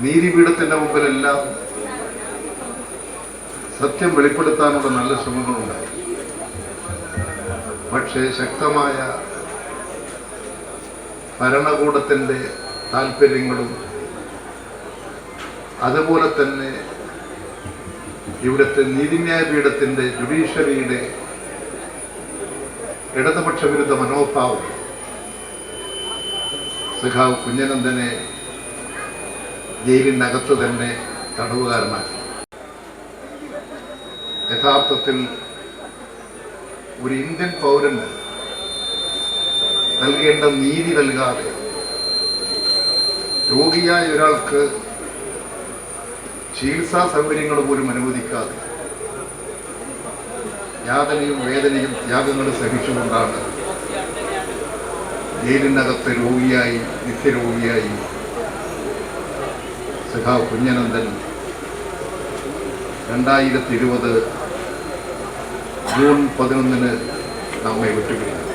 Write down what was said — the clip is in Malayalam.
നീതിപീഠത്തിൻ്റെ മുമ്പിലെല്ലാം സത്യം വെളിപ്പെടുത്താനുള്ള നല്ല ശ്രമങ്ങളുണ്ടായി. പക്ഷേ ശക്തമായ ഭരണകൂടത്തിൻ്റെ താല്പര്യങ്ങളും അതുപോലെ തന്നെ ഇവിടുത്തെ നീതിന്യായ പീഠത്തിൻ്റെ ജുഡീഷ്യറിയുടെ ഇടതുപക്ഷ വിരുദ്ധ മനോഭാവം സഖാവ് കുഞ്ഞനന്ദനെ ജയിലിനകത്ത് തന്നെ തടവുകാരനാക്കി. യഥാർത്ഥത്തിൽ ഒരു ഇന്ത്യൻ പൗരന് നൽകേണ്ട നീതി നൽകാതെ രോഗിയായ ഒരാൾക്ക് ചികിത്സാ സൗകര്യങ്ങൾ പോലും അനുവദിക്കാതെ യാതനയും വേദനയും ത്യാഗങ്ങളും സഹിച്ചുകൊണ്ടാണ് ജയിലിനകത്ത് രോഗിയായി നിത്യരോഗിയായി സഖാവ് കുഞ്ഞനന്ദൻ 2020 ജൂൺ 11 നമ്മെ വിട്ടുപിടിക്കും.